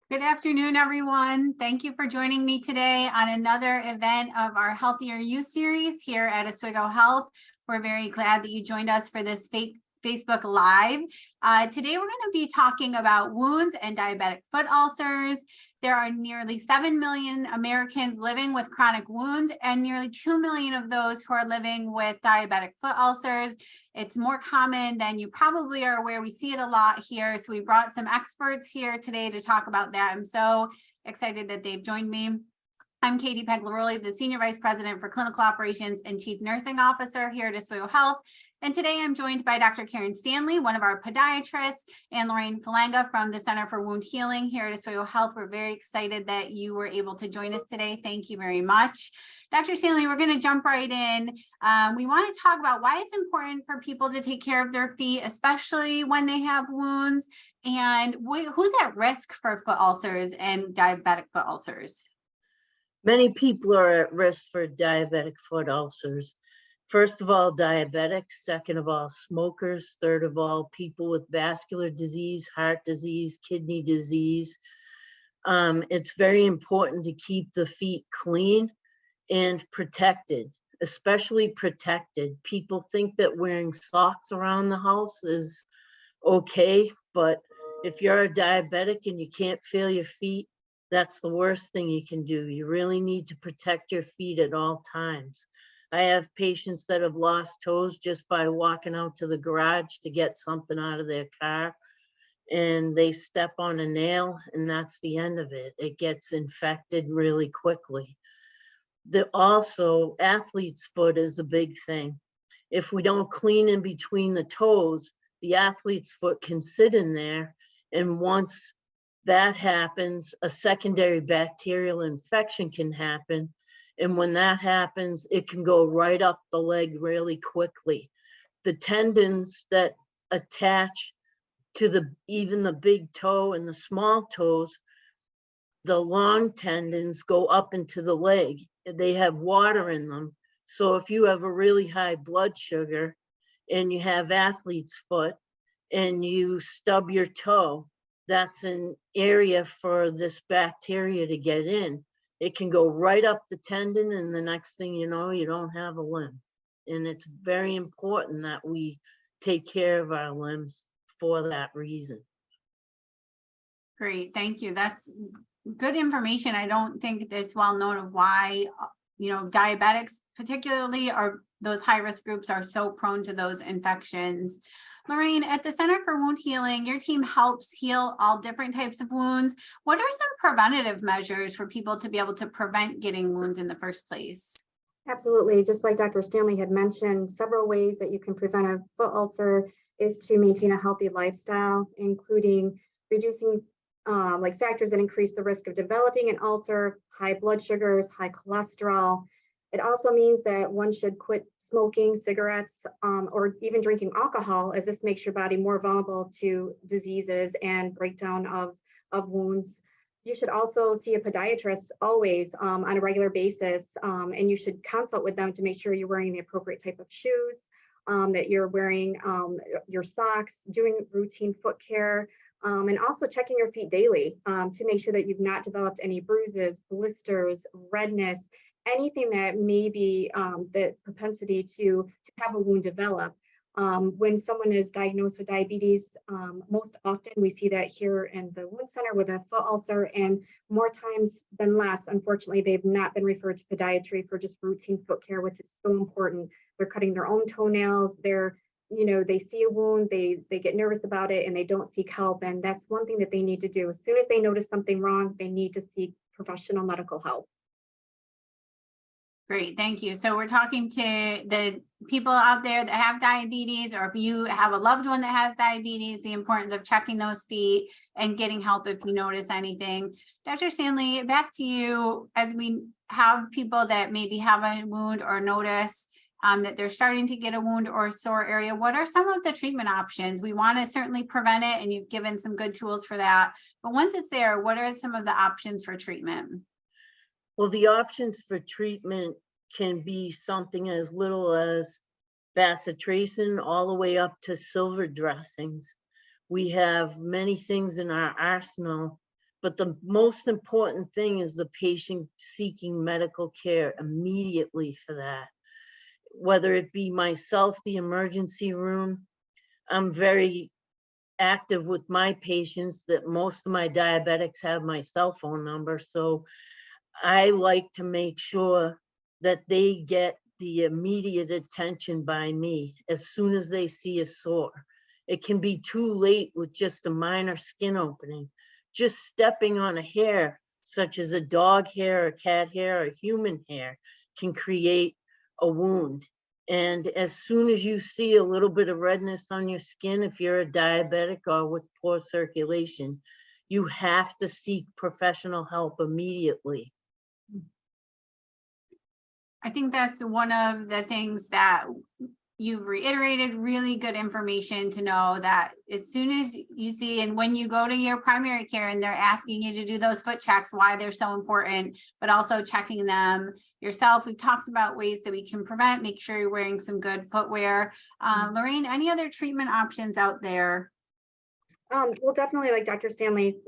Good afternoon, everyone. Thank you for joining me today on another event of our Healthier You series here at Oswego Health. We're very glad that you joined us for this Facebook Live. Today, we're going to be talking about wounds and diabetic foot ulcers. There are nearly 7 million Americans living with chronic wounds and nearly 2 million of those who are living with diabetic foot ulcers. It's more common than you probably are aware. We see it a lot here. So we brought some experts here today to talk about that. I'm so excited that they've joined me. I'm Katie Pagliaroli, the Senior Vice President for Clinical Operations and Chief Nursing Officer here at Oswego Health. And today I'm joined by Dr. Karen Stanley, one of our podiatrists, and Lorraine Falanga from the Center for Wound Healing here at Oswego Health. We're very excited that you were able to join us today. Thank you very much. Dr. Stanley, we're going to jump right in. We want to talk about why it's important for people to take care of their feet, especially when they have wounds, and who's at risk for foot ulcers and diabetic foot ulcers. Many people are at risk for diabetic foot ulcers. First of all, diabetics. Second of all, smokers. Third of all, people with vascular disease, heart disease, kidney disease. It's very important to keep the feet clean and protected, especially protected. People think that wearing socks around the house is okay, but if you're a diabetic and you can't feel your feet, that's the worst thing you can do. You really need to protect your feet at all times. I have patients that have lost toes just by walking out to the garage to get something out of their car, and they step on a nail, and that's the end of it. It gets infected really quickly. Also, athlete's foot is a big thing. If we don't clean in between the toes, the athlete's foot can sit in there, and once that happens, a secondary bacterial infection can happen. And when that happens, it can go right up the leg really quickly. The tendons that attach to even the big toe and the small toes, the long tendons go up into the leg. They have water in them. So if you have a really high blood sugar and you have athlete's foot and you stub your toe, that's an area for this bacteria to get in. It can go right up the tendon, and the next thing you know, you don't have a limb. And it's very important that we take care of our limbs for that reason. Great, thank you. That's good information. I don't think it's well known of why, diabetics particularly, or those high-risk groups, are so prone to those infections. Lorraine, at the Center for Wound Healing, your team helps heal all different types of wounds. What are some preventative measures for people to be able to prevent getting wounds in the first place? Absolutely. Just like Dr. Stanley had mentioned, several ways that you can prevent a foot ulcer is to maintain a healthy lifestyle, including reducing factors that increase the risk of developing an ulcer, high blood sugars, high cholesterol. It also means that one should quit smoking cigarettes or even drinking alcohol, as this makes your body more vulnerable to diseases and breakdown of wounds. You should also see a podiatrist always on a regular basis, and you should consult with them to make sure you're wearing the appropriate type of shoes, that you're wearing your socks, doing routine foot care, and also checking your feet daily to make sure that you've not developed any bruises, blisters, redness, anything that may be the propensity to have a wound develop. When someone is diagnosed with diabetes, most often we see that here in the wound center with a foot ulcer, and more times than less, unfortunately, they've not been referred to podiatry for just routine foot care, which is so important. They're cutting their own toenails. They see a wound, they get nervous about it, and they don't seek help. And that's one thing that they need to do. As soon as they notice something wrong, they need to seek professional medical help. Great, thank you. So we're talking to the people out there that have diabetes, or if you have a loved one that has diabetes, the importance of checking those feet and getting help if you notice anything. Dr. Stanley, back to you. As we have people that maybe have a wound or notice that they're starting to get a wound or a sore area, what are some of the treatment options? We want to certainly prevent it, and you've given some good tools for that. But once it's there, what are some of the options for treatment? Well, the options for treatment can be something as little as bacitracin all the way up to silver dressings. We have many things in our arsenal But the most important thing is the patient seeking medical care immediately for that. Whether it be myself, the emergency room, I'm very active with my patients that most of my diabetics have my cell phone number. So I like to make sure that they get the immediate attention by me as soon as they see a sore. It can be too late with just a minor skin opening. Just stepping on a hair, such as a dog hair, a cat hair, or human hair, can create a wound. And as soon as you see a little bit of redness on your skin, if you're a diabetic or with poor circulation, you have to seek professional help immediately. I think that's one of the things that you've reiterated, really good information to know that as soon as you see, and when you go to your primary care and they're asking you to do those foot checks, why they're so important, but also checking them yourself. We've talked about ways that we can prevent, make sure you're wearing some good footwear. Lorraine, any other treatment options out there? Well, definitely, like Dr. Stanley,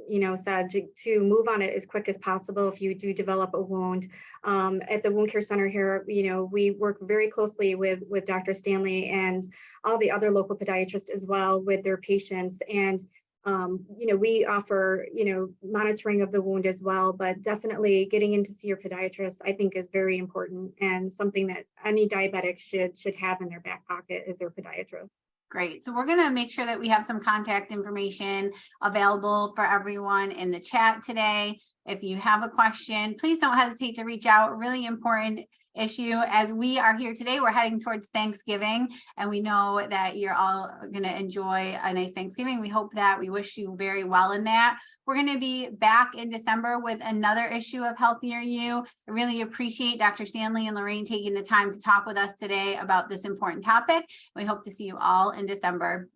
said, to move on it as quick as possible if you do develop a wound. At the wound care center here, we work very closely with Dr. Stanley and all the other local podiatrists as well with their patients. And, we offer, monitoring of the wound as well, but definitely getting in to see your podiatrist, I think, is very important and something that any diabetic should have in their back pocket is their podiatrist. Great. So we're going to make sure that we have some contact information available for everyone in the chat today. If you have a question, please don't hesitate to reach out. Really important issue as we are here today. We're heading towards Thanksgiving, and we know that you're all going to enjoy a nice Thanksgiving. We hope that. We wish you very well in that. We're going to be back in December with another issue of Healthier You. I really appreciate Dr. Stanley and Lorraine taking the time to talk with us today about this important topic. We hope to see you all in December.